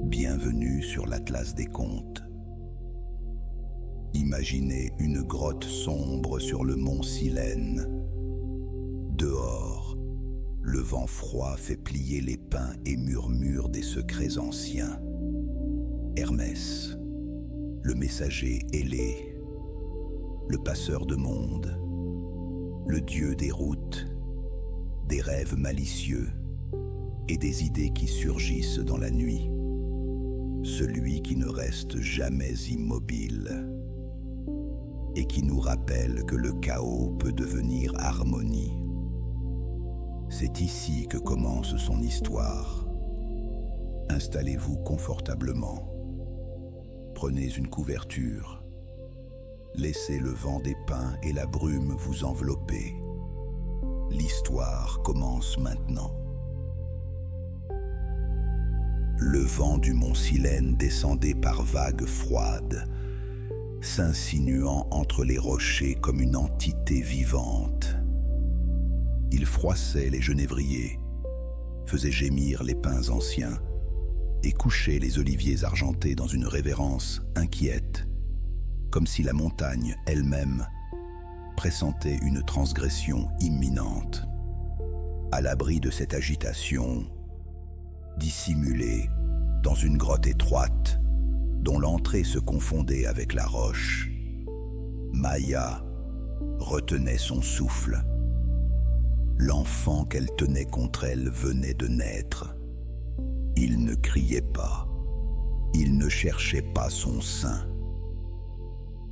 Bienvenue sur l'Atlas des contes. Imaginez une grotte sombre sur le mont Silène. Dehors, le vent froid fait plier les pins et murmure des secrets anciens. Hermès, le messager ailé, le passeur de monde, le dieu des routes, des rêves malicieux et des idées qui surgissent dans la nuit. Celui qui ne reste jamais immobile et qui nous rappelle que le chaos peut devenir harmonie. C'est ici que commence son histoire. Installez-vous confortablement. Prenez une couverture. Laissez le vent des pins et la brume vous envelopper. L'histoire commence maintenant. Le vent du mont Silène descendait par vagues froides, s'insinuant entre les rochers comme une entité vivante. Il froissait les genévriers, faisait gémir les pins anciens et couchait les oliviers argentés dans une révérence inquiète, comme si la montagne elle-même pressentait une transgression imminente. À l'abri de cette agitation, dissimulée dans une grotte étroite dont l'entrée se confondait avec la roche, Maya retenait son souffle. L'enfant qu'elle tenait contre elle venait de naître. Il ne criait pas, il ne cherchait pas son sein.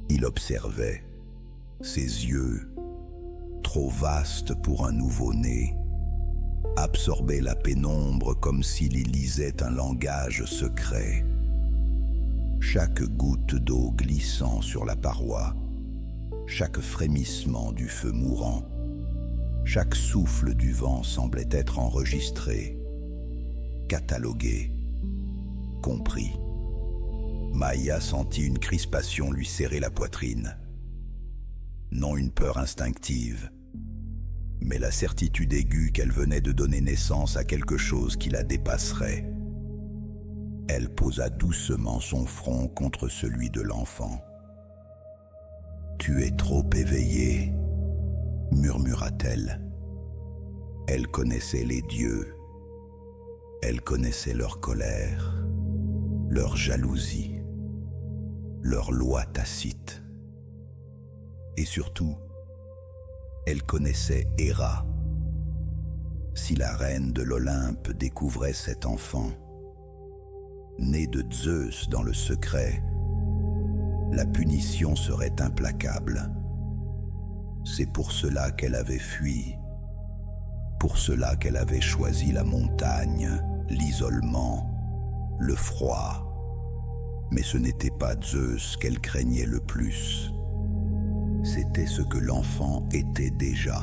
Il observait, ses yeux, trop vastes pour un nouveau-né, absorbait la pénombre comme s'il y lisait un langage secret. Chaque goutte d'eau glissant sur la paroi, chaque frémissement du feu mourant, chaque souffle du vent semblait être enregistré, catalogué, compris. Maya sentit une crispation lui serrer la poitrine. Non une peur instinctive, mais la certitude aiguë qu'elle venait de donner naissance à quelque chose qui la dépasserait. Elle posa doucement son front contre celui de l'enfant. « Tu es trop éveillé », murmura-t-elle. Elle connaissait les dieux. Elle connaissait leur colère, leur jalousie, leurs lois tacites. Et surtout, elle connaissait Héra. Si la reine de l'Olympe découvrait cet enfant, né de Zeus dans le secret, la punition serait implacable. C'est pour cela qu'elle avait fui, pour cela qu'elle avait choisi la montagne, l'isolement, le froid. Mais ce n'était pas Zeus qu'elle craignait le plus. C'était ce que l'enfant était déjà.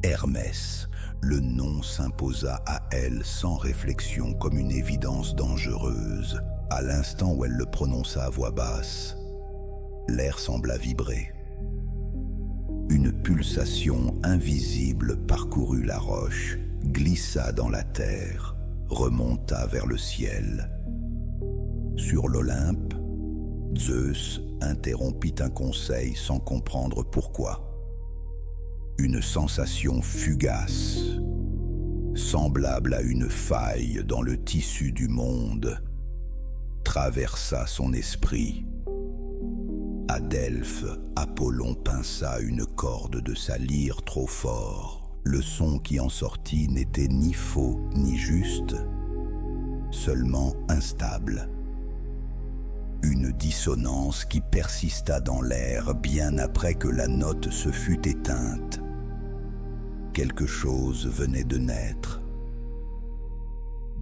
Hermès, le nom s'imposa à elle sans réflexion comme une évidence dangereuse. À l'instant où elle le prononça à voix basse, l'air sembla vibrer. Une pulsation invisible parcourut la roche, glissa dans la terre, remonta vers le ciel. Sur l'Olympe, Zeus interrompit un conseil sans comprendre pourquoi. Une sensation fugace, semblable à une faille dans le tissu du monde, traversa son esprit. À Delphes, Apollon pinça une corde de sa lyre trop fort. Le son qui en sortit n'était ni faux ni juste, seulement instable. Une dissonance qui persista dans l'air bien après que la note se fut éteinte. Quelque chose venait de naître,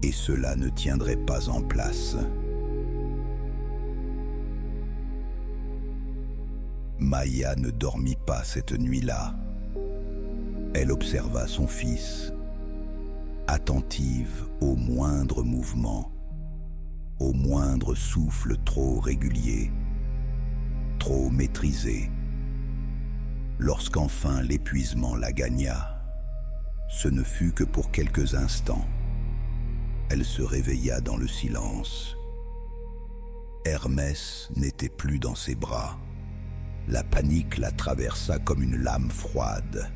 et cela ne tiendrait pas en place. Maya ne dormit pas cette nuit-là. Elle observa son fils, attentive au moindre mouvement, au moindre souffle trop régulier, trop maîtrisé. Lorsqu'enfin l'épuisement la gagna, ce ne fut que pour quelques instants. Elle se réveilla dans le silence. Hermès n'était plus dans ses bras. La panique la traversa comme une lame froide.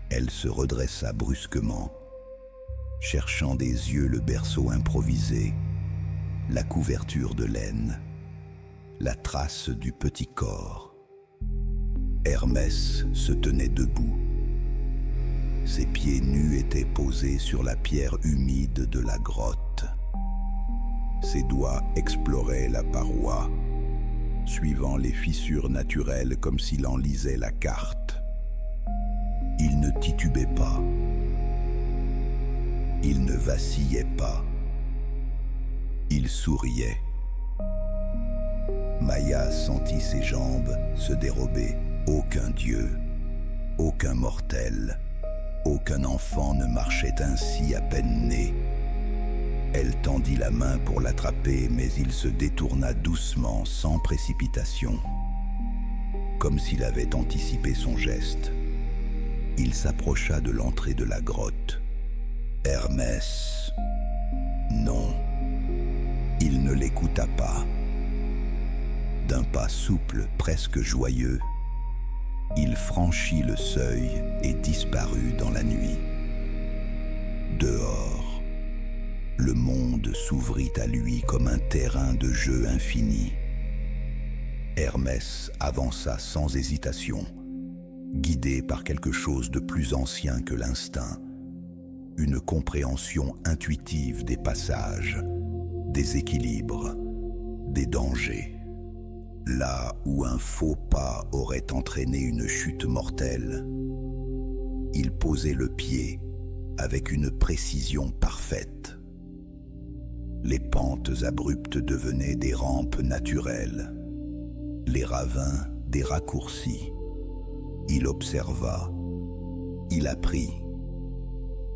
Elle se redressa brusquement, cherchant des yeux le berceau improvisé, la couverture de laine, la trace du petit corps. Hermès se tenait debout. Ses pieds nus étaient posés sur la pierre humide de la grotte. Ses doigts exploraient la paroi, suivant les fissures naturelles comme s'il en lisait la carte. Il ne titubait pas. Il ne vacillait pas. Il souriait. Maya sentit ses jambes se dérober. Aucun dieu, aucun mortel, aucun enfant ne marchait ainsi à peine né. Elle tendit la main pour l'attraper, mais il se détourna doucement, sans précipitation. Comme s'il avait anticipé son geste, il s'approcha de l'entrée de la grotte. Hermès. Non. Il ne l'écouta pas. D'un pas souple, presque joyeux, il franchit le seuil et disparut dans la nuit. Dehors, le monde s'ouvrit à lui comme un terrain de jeu infini. Hermès avança sans hésitation, guidé par quelque chose de plus ancien que l'instinct, une compréhension intuitive des passages, des équilibres, des dangers. Là où un faux pas aurait entraîné une chute mortelle, il posait le pied avec une précision parfaite. Les pentes abruptes devenaient des rampes naturelles, les ravins des raccourcis. Il observa, il apprit,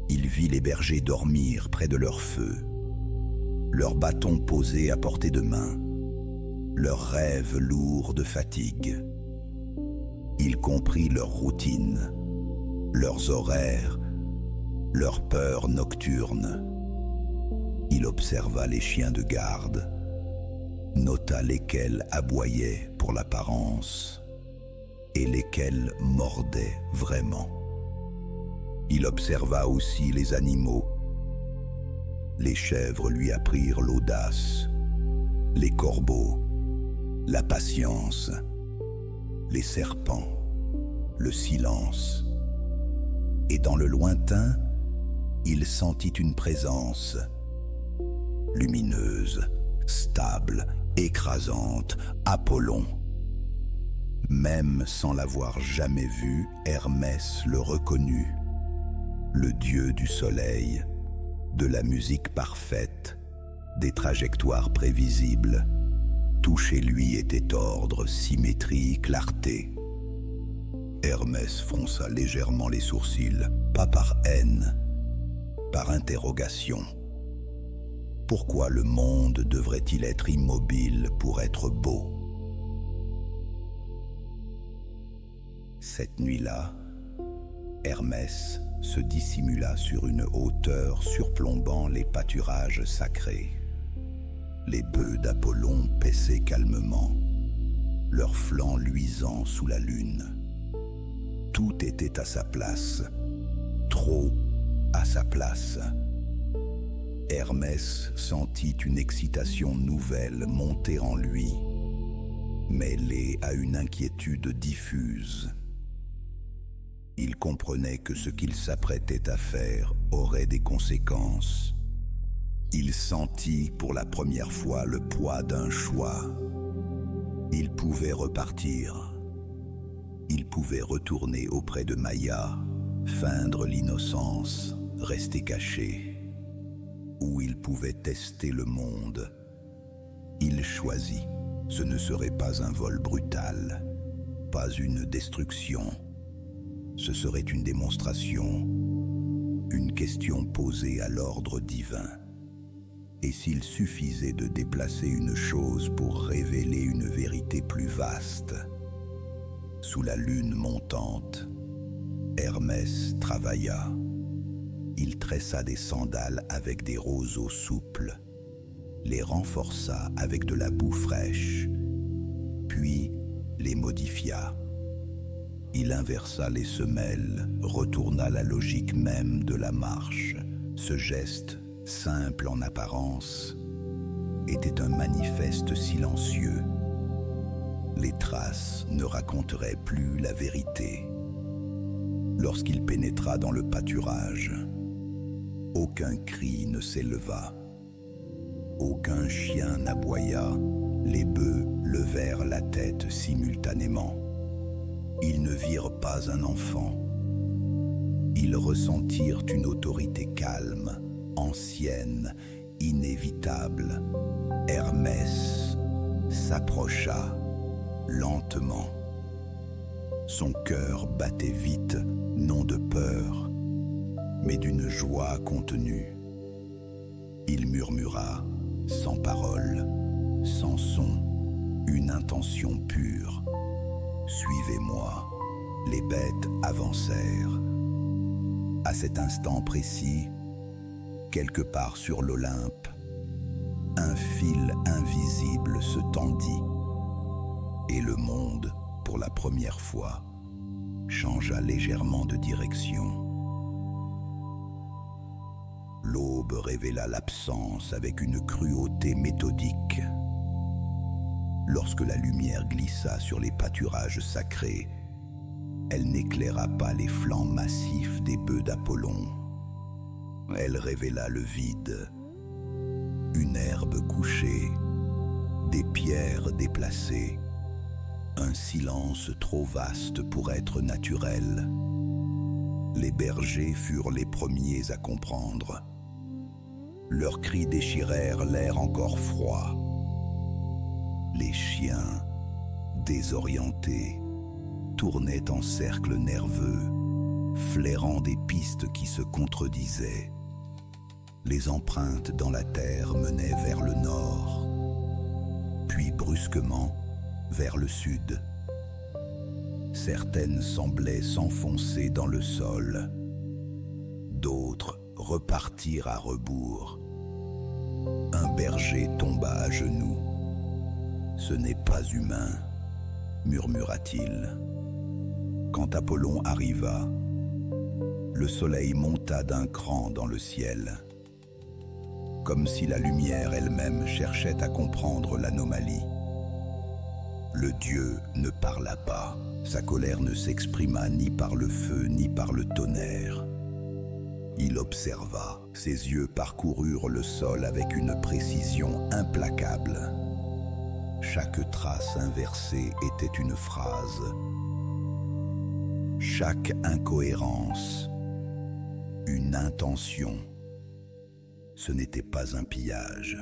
il vit les bergers dormir près de leur feu, leurs bâtons posés à portée de main, leurs rêves lourds de fatigue. Il comprit leur routine, leurs horaires, leurs peurs nocturnes. Il observa les chiens de garde, nota lesquels aboyaient pour l'apparence et lesquels mordaient vraiment. Il observa aussi les animaux. Les chèvres lui apprirent l'audace, les corbeaux, la patience, les serpents, le silence. Et dans le lointain, il sentit une présence lumineuse, stable, écrasante, Apollon. Même sans l'avoir jamais vu, Hermès le reconnut, le dieu du soleil, de la musique parfaite, des trajectoires prévisibles. Tout chez lui était ordre, symétrie, clarté. Hermès fronça légèrement les sourcils, pas par haine, par interrogation. Pourquoi le monde devrait-il être immobile pour être beau? Cette nuit-là, Hermès se dissimula sur une hauteur surplombant les pâturages sacrés. Les bœufs d'Apollon paissaient calmement, leurs flancs luisants sous la lune. Tout était à sa place, trop à sa place. Hermès sentit une excitation nouvelle monter en lui, mêlée à une inquiétude diffuse. Il comprenait que ce qu'il s'apprêtait à faire aurait des conséquences. Il sentit pour la première fois le poids d'un choix. Il pouvait repartir. Il pouvait retourner auprès de Maya, feindre l'innocence, rester caché. Ou il pouvait tester le monde. Il choisit. Ce ne serait pas un vol brutal, pas une destruction. Ce serait une démonstration, une question posée à l'ordre divin. Et s'il suffisait de déplacer une chose pour révéler une vérité plus vaste? Sous la lune montante, Hermès travailla. Il tressa des sandales avec des roseaux souples, les renforça avec de la boue fraîche, puis les modifia. Il inversa les semelles, retourna la logique même de la marche. Ce geste, simple en apparence, était un manifeste silencieux. Les traces ne raconteraient plus la vérité. Lorsqu'il pénétra dans le pâturage, aucun cri ne s'éleva. Aucun chien n'aboya, les bœufs levèrent la tête simultanément. Ils ne virent pas un enfant. Ils ressentirent une autorité calme, ancienne, inévitable. Hermès s'approcha lentement. Son cœur battait vite, non de peur, mais d'une joie contenue. Il murmura, sans parole, sans son, une intention pure. « Suivez-moi ». Les bêtes avancèrent. À cet instant précis, quelque part sur l'Olympe, un fil invisible se tendit et le monde, pour la première fois, changea légèrement de direction. L'aube révéla l'absence avec une cruauté méthodique. Lorsque la lumière glissa sur les pâturages sacrés, elle n'éclaira pas les flancs massifs des bœufs d'Apollon. Elle révéla le vide, une herbe couchée, des pierres déplacées, un silence trop vaste pour être naturel. Les bergers furent les premiers à comprendre. Leurs cris déchirèrent l'air encore froid. Les chiens, désorientés, tournaient en cercle nerveux, flairant des pistes qui se contredisaient. Les empreintes dans la terre menaient vers le nord, puis brusquement vers le sud. Certaines semblaient s'enfoncer dans le sol, d'autres repartirent à rebours. Un berger tomba à genoux. « Ce n'est pas humain », murmura-t-il. Quand Apollon arriva, le soleil monta d'un cran dans le ciel, comme si la lumière elle-même cherchait à comprendre l'anomalie. Le dieu ne parla pas, sa colère ne s'exprima ni par le feu ni par le tonnerre. Il observa, ses yeux parcoururent le sol avec une précision implacable. Chaque trace inversée était une phrase. Chaque incohérence, une intention. Ce n'était pas un pillage.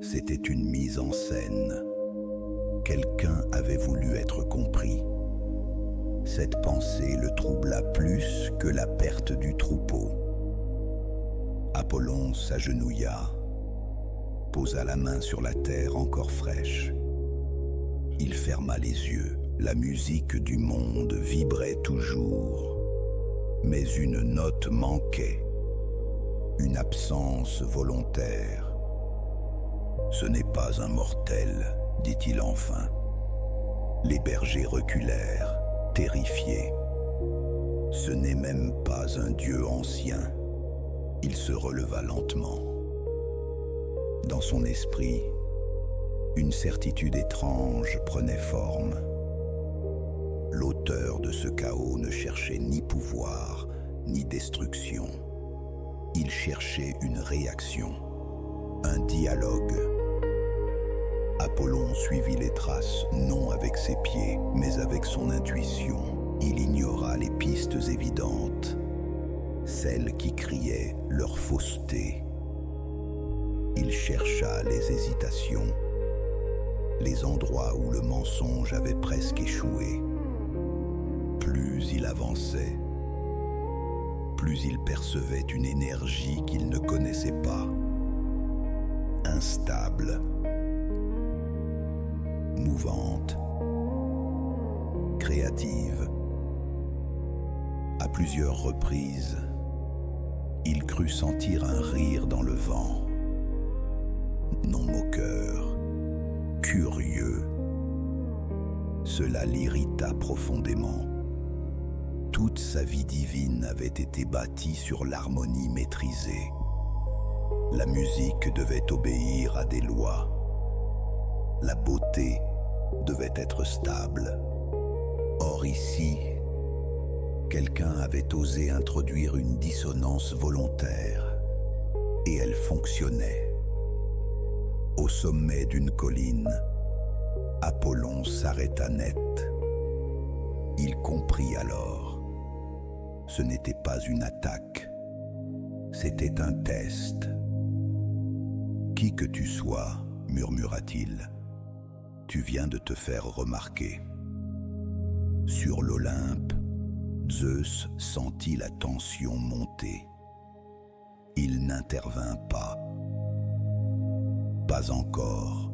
C'était une mise en scène. Quelqu'un avait voulu être compris. Cette pensée le troubla plus que la perte du troupeau. Apollon s'agenouilla, posa la main sur la terre encore fraîche. Il ferma les yeux. La musique du monde vibrait toujours, mais une note manquait, une absence volontaire. « Ce n'est pas un mortel », dit-il enfin. Les bergers reculèrent, terrifiés. Ce n'est même pas un dieu ancien. Il se releva lentement. Dans son esprit, une certitude étrange prenait forme. L'auteur de ce chaos ne cherchait ni pouvoir, ni destruction. Il cherchait une réaction, un dialogue. Apollon suivit les traces, non avec ses pieds, mais avec son intuition. Il ignora les pistes évidentes, celles qui criaient leur fausseté. Il chercha les hésitations, les endroits où le mensonge avait presque échoué. Plus il avançait, plus il percevait une énergie qu'il ne connaissait pas, instable, mouvante, créative. À plusieurs reprises, il crut sentir un rire dans le vent, non moqueur, curieux. Cela l'irrita profondément. Toute sa vie divine avait été bâtie sur l'harmonie maîtrisée. La musique devait obéir à des lois. La beauté devait être stable. Or ici, quelqu'un avait osé introduire une dissonance volontaire, et elle fonctionnait. Au sommet d'une colline, Apollon s'arrêta net. Il comprit alors. Ce n'était pas une attaque, c'était un test. « Qui que tu sois, murmura-t-il, tu viens de te faire remarquer. » Sur l'Olympe, Zeus sentit la tension monter. Il n'intervint pas. Pas encore.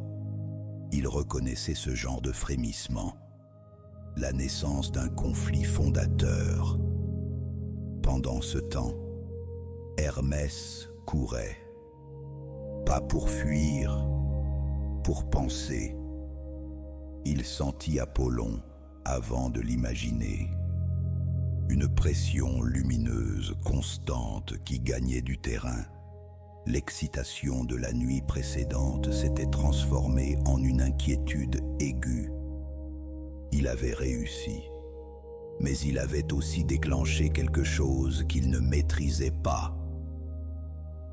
Il reconnaissait ce genre de frémissement, la naissance d'un conflit fondateur. Pendant ce temps, Hermès courait. Pas pour fuir, pour penser. Il sentit Apollon avant de l'imaginer. Une pression lumineuse, constante, qui gagnait du terrain. L'excitation de la nuit précédente s'était transformée en une inquiétude aiguë. Il avait réussi, mais il avait aussi déclenché quelque chose qu'il ne maîtrisait pas.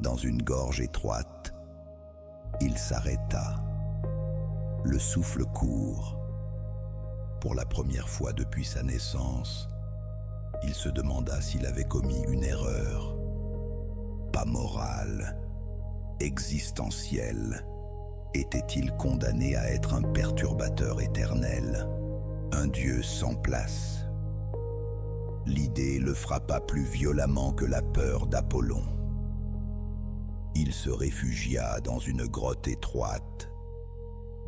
Dans une gorge étroite, il s'arrêta, le souffle court. Pour la première fois depuis sa naissance, il se demanda s'il avait commis une erreur, pas morale, existentielle. Était-il condamné à être un perturbateur éternel, un dieu sans place? L'idée le frappa plus violemment que la peur d'Apollon. Il se réfugia dans une grotte étroite,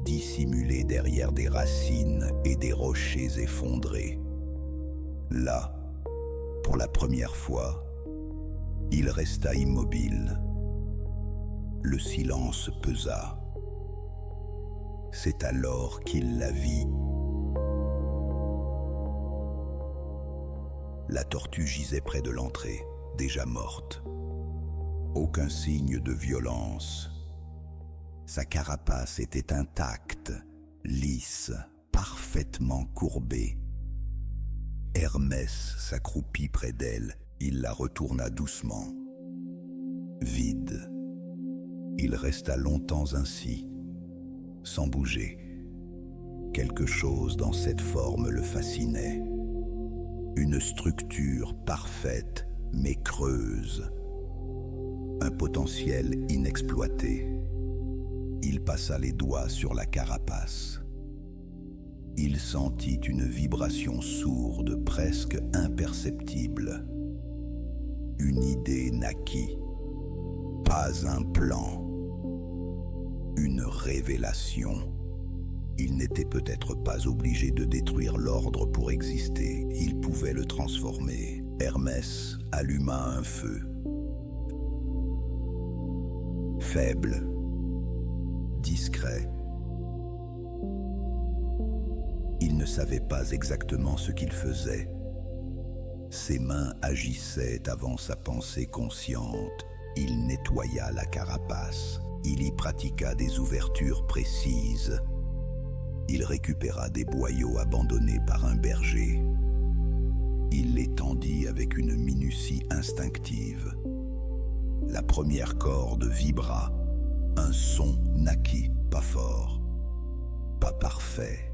dissimulée derrière des racines et des rochers effondrés. Là, pour la première fois, il resta immobile. Le silence pesa. C'est alors qu'il la vit. La tortue gisait près de l'entrée, déjà morte. Aucun signe de violence. Sa carapace était intacte, lisse, parfaitement courbée. Hermès s'accroupit près d'elle. Il la retourna doucement. Vide. Il resta longtemps ainsi, sans bouger. Quelque chose dans cette forme le fascinait. Une structure parfaite, mais creuse. Un potentiel inexploité. Il passa les doigts sur la carapace. Il sentit une vibration sourde, presque imperceptible. Une idée naquit. Pas un plan. Une révélation. Il n'était peut-être pas obligé de détruire l'ordre pour exister. Il pouvait le transformer. Hermès alluma un feu. Faible, discret. Il ne savait pas exactement ce qu'il faisait. Ses mains agissaient avant sa pensée consciente. Il nettoya la carapace. Il y pratiqua des ouvertures précises. Il récupéra des boyaux abandonnés par un berger. Il les tendit avec une minutie instinctive. La première corde vibra. Un son naquit, pas fort, pas parfait,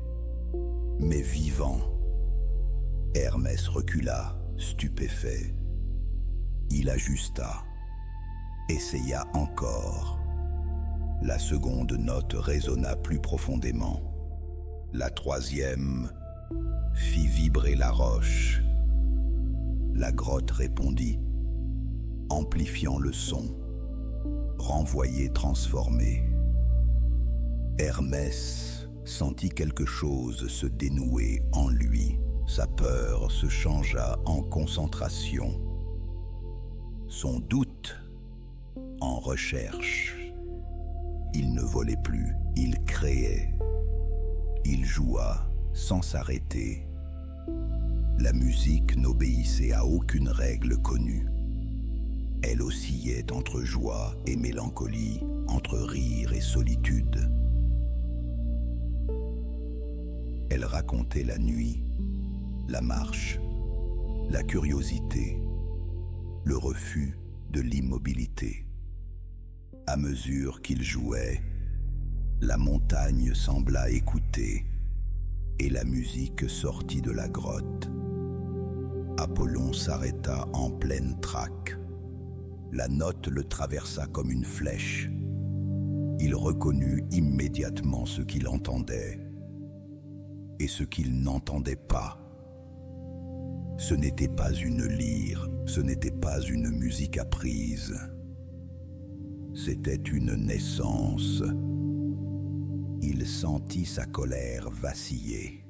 mais vivant. Hermès recula, stupéfait. Il ajusta, essaya encore. La seconde note résonna plus profondément. La troisième fit vibrer la roche. La grotte répondit, amplifiant le son, renvoyé, transformé. Hermès sentit quelque chose se dénouer en lui. Sa peur se changea en concentration, son doute en recherche. Il ne volait plus, il créait. Il joua sans s'arrêter. La musique n'obéissait à aucune règle connue. Elle oscillait entre joie et mélancolie, entre rire et solitude. Elle racontait la nuit, la marche, la curiosité, le refus de l'immobilité. À mesure qu'il jouait, la montagne sembla écouter et la musique sortit de la grotte. Apollon s'arrêta en pleine traque. La note le traversa comme une flèche. Il reconnut immédiatement ce qu'il entendait et ce qu'il n'entendait pas. Ce n'était pas une lyre, ce n'était pas une musique apprise. C'était une naissance. Il sentit sa colère vaciller.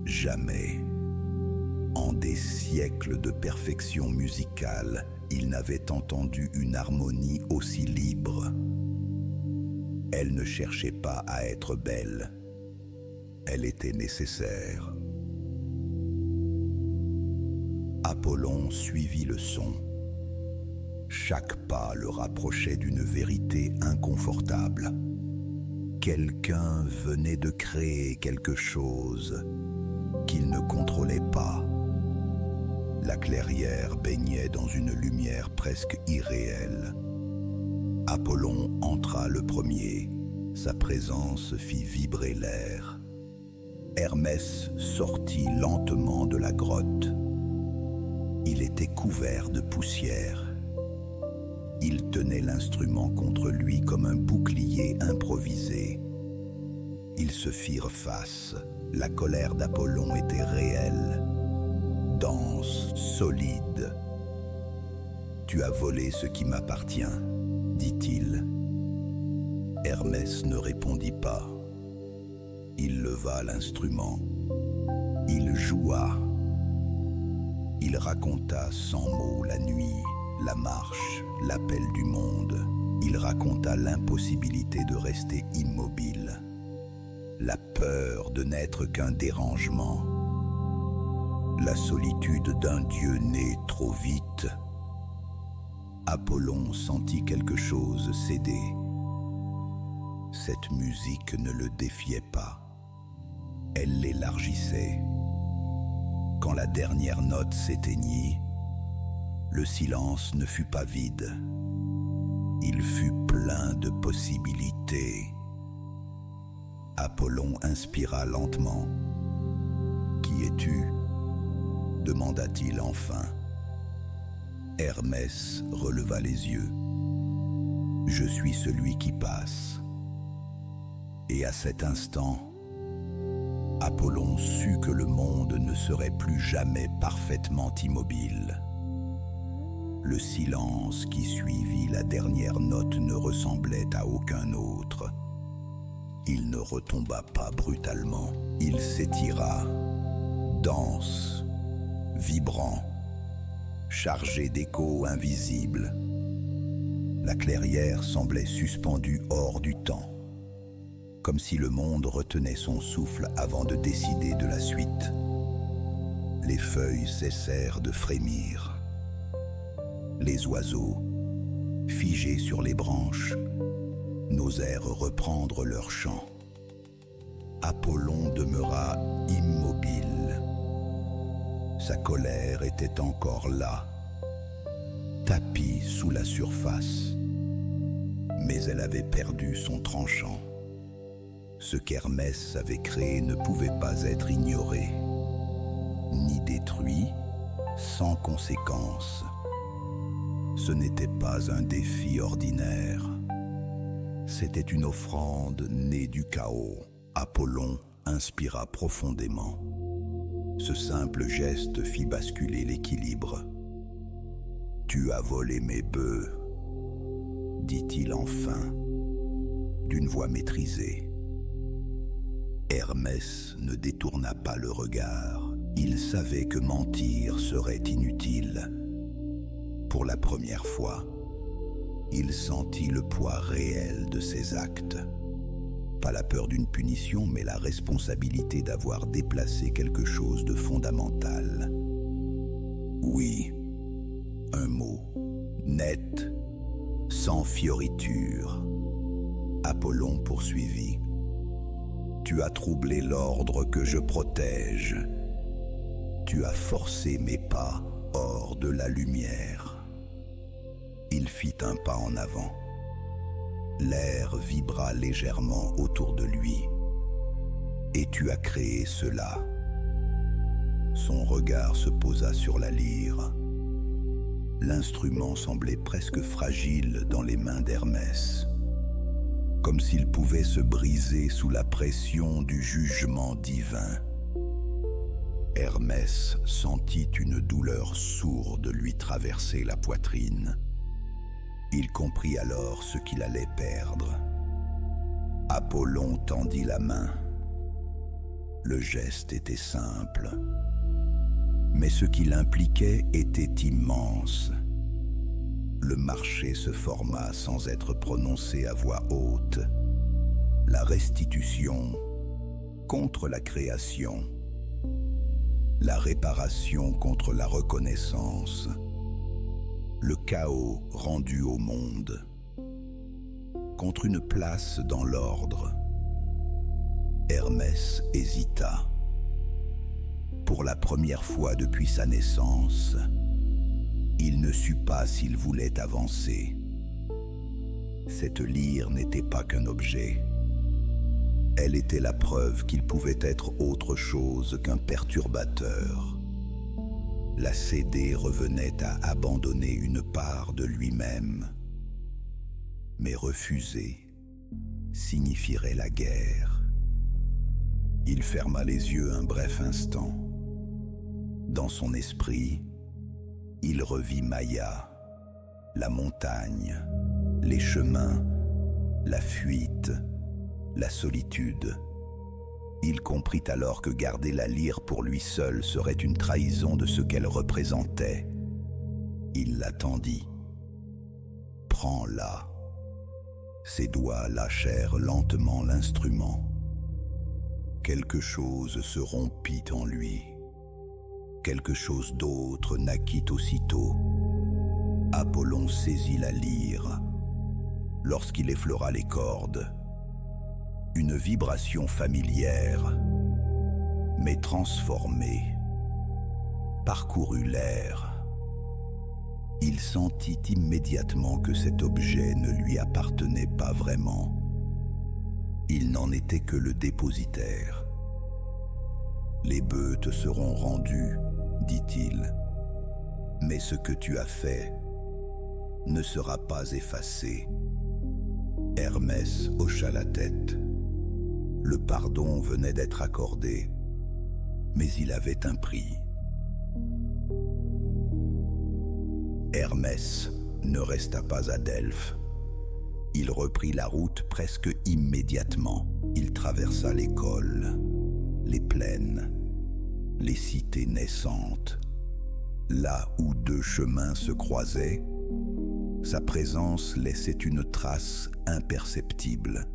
Jamais, en des siècles de perfection musicale, il n'avait entendu une harmonie aussi libre. Elle ne cherchait pas à être belle. Elle était nécessaire. Apollon suivit le son. Chaque pas le rapprochait d'une vérité inconfortable. Quelqu'un venait de créer quelque chose qu'il ne contrôlait pas. La clairière baignait dans une lumière presque irréelle. Apollon entra le premier. Sa présence fit vibrer l'air. Hermès sortit lentement de la grotte. Il était couvert de poussière. Il tenait l'instrument contre lui comme un bouclier improvisé. Ils se firent face. La colère d'Apollon était réelle, dense, solide. « Tu as volé ce qui m'appartient », dit-il. Hermès ne répondit pas. Il leva l'instrument. Il joua. Il raconta sans mots la nuit, la marche, l'appel du monde. Il raconta l'impossibilité de rester immobile, la peur de n'être qu'un dérangement, la solitude d'un dieu né trop vite. Apollon sentit quelque chose céder. Cette musique ne le défiait pas. Elle l'élargissait. Quand la dernière note s'éteignit, le silence ne fut pas vide. Il fut plein de possibilités. Apollon inspira lentement. « Qui es-tu » demanda-t-il enfin. Hermès releva les yeux. « Je suis celui qui passe. » Et à cet instant, Apollon sut que le monde ne serait plus jamais parfaitement immobile. Le silence qui suivit la dernière note ne ressemblait à aucun autre. Il ne retomba pas brutalement. Il s'étira, dense, vibrant, chargé d'échos invisibles. La clairière semblait suspendue hors du temps, comme si le monde retenait son souffle avant de décider de la suite. Les feuilles cessèrent de frémir. Les oiseaux, figés sur les branches, n'osèrent reprendre leur chant. Apollon demeura immobile. Sa colère était encore là, tapie sous la surface. Mais elle avait perdu son tranchant. Ce qu'Hermès avait créé ne pouvait pas être ignoré, ni détruit, sans conséquence. Ce n'était pas un défi ordinaire. C'était une offrande née du chaos. Apollon inspira profondément. Ce simple geste fit basculer l'équilibre. « Tu as volé mes bœufs », dit-il enfin, d'une voix maîtrisée. Hermès ne détourna pas le regard. Il savait que mentir serait inutile. Pour la première fois, il sentit le poids réel de ses actes. Pas la peur d'une punition, mais la responsabilité d'avoir déplacé quelque chose de fondamental. Oui, un mot, net, sans fioriture. Apollon poursuivit. Tu as troublé l'ordre que je protège. Tu as forcé mes pas hors de la lumière. Il fit un pas en avant. L'air vibra légèrement autour de lui. Et tu as créé cela. Son regard se posa sur la lyre. L'instrument semblait presque fragile dans les mains d'Hermès, comme s'il pouvait se briser sous la pression du jugement divin. Hermès sentit une douleur sourde lui traverser la poitrine. Il comprit alors ce qu'il allait perdre. Apollon tendit la main. Le geste était simple, mais ce qu'il impliquait était immense. Le marché se forma sans être prononcé à voix haute. La restitution contre la création. La réparation contre la reconnaissance. Le chaos rendu au monde. Contre une place dans l'ordre. Hermès hésita. Pour la première fois depuis sa naissance, il ne sut pas s'il voulait avancer. Cette lyre n'était pas qu'un objet. Elle était la preuve qu'il pouvait être autre chose qu'un perturbateur. La céder revenait à abandonner une part de lui-même. Mais refuser signifierait la guerre. Il ferma les yeux un bref instant. Dans son esprit, il revit Maïa, la montagne, les chemins, la fuite, la solitude. Il comprit alors que garder la lyre pour lui seul serait une trahison de ce qu'elle représentait. Il l'attendit. « Prends-la ». Ses doigts lâchèrent lentement l'instrument. Quelque chose se rompit en lui. Quelque chose d'autre naquit aussitôt. Apollon saisit la lyre. Lorsqu'il effleura les cordes, une vibration familière, mais transformée, parcourut l'air. Il sentit immédiatement que cet objet ne lui appartenait pas vraiment. Il n'en était que le dépositaire. « Les bœufs te seront rendus, dit-il, mais ce que tu as fait ne sera pas effacé. » Hermès hocha la tête. Le pardon venait d'être accordé, mais il avait un prix. Hermès ne resta pas à Delphes. Il reprit la route presque immédiatement. Il traversa les cols, les plaines, les cités naissantes. Là où deux chemins se croisaient, sa présence laissait une trace imperceptible.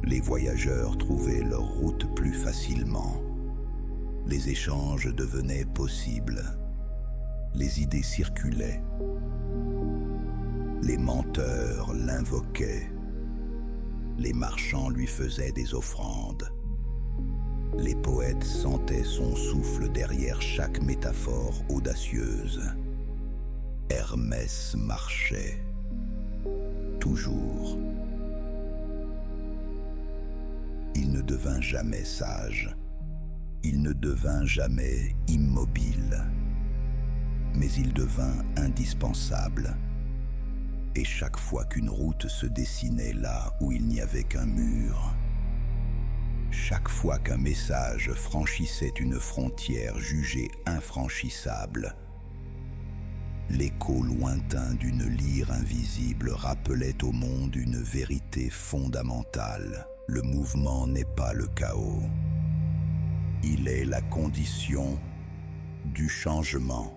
Les voyageurs trouvaient leur route plus facilement. Les échanges devenaient possibles. Les idées circulaient. Les menteurs l'invoquaient. Les marchands lui faisaient des offrandes. Les poètes sentaient son souffle derrière chaque métaphore audacieuse. Hermès marchait, toujours. Il ne devint jamais sage. Il ne devint jamais immobile. Mais il devint indispensable. Et chaque fois qu'une route se dessinait là où il n'y avait qu'un mur, chaque fois qu'un message franchissait une frontière jugée infranchissable, l'écho lointain d'une lyre invisible rappelait au monde une vérité fondamentale. Le mouvement n'est pas le chaos. Il est la condition du changement.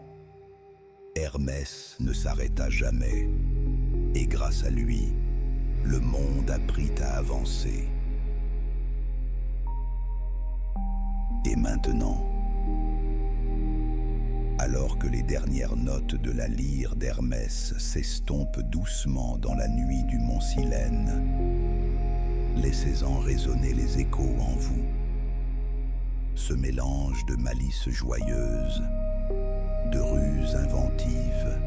Hermès ne s'arrêta jamais, et grâce à lui, le monde apprit à avancer. Et maintenant, alors que les dernières notes de la lyre d'Hermès s'estompent doucement dans la nuit du mont Silène, laissez-en résonner les échos en vous. Ce mélange de malice joyeuse, de ruse inventive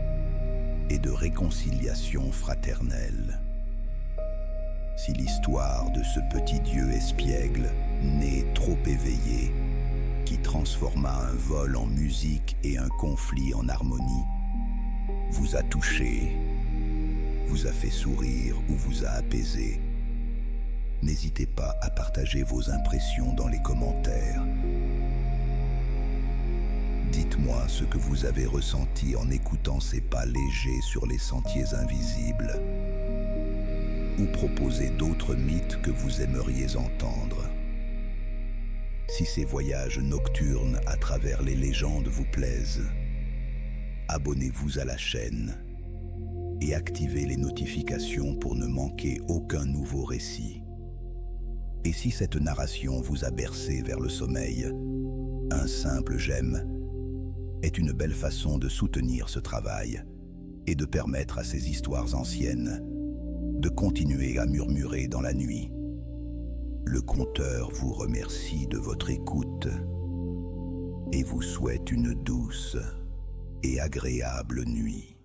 et de réconciliation fraternelle. Si l'histoire de ce petit dieu espiègle, né trop éveillé, qui transforma un vol en musique et un conflit en harmonie, vous a touché, vous a fait sourire ou vous a apaisé, n'hésitez pas à partager vos impressions dans les commentaires. Dites-moi ce que vous avez ressenti en écoutant ces pas légers sur les sentiers invisibles, ou proposez d'autres mythes que vous aimeriez entendre. Si ces voyages nocturnes à travers les légendes vous plaisent, abonnez-vous à la chaîne et activez les notifications pour ne manquer aucun nouveau récit. Et si cette narration vous a bercé vers le sommeil, un simple j'aime est une belle façon de soutenir ce travail et de permettre à ces histoires anciennes de continuer à murmurer dans la nuit. Le conteur vous remercie de votre écoute et vous souhaite une douce et agréable nuit.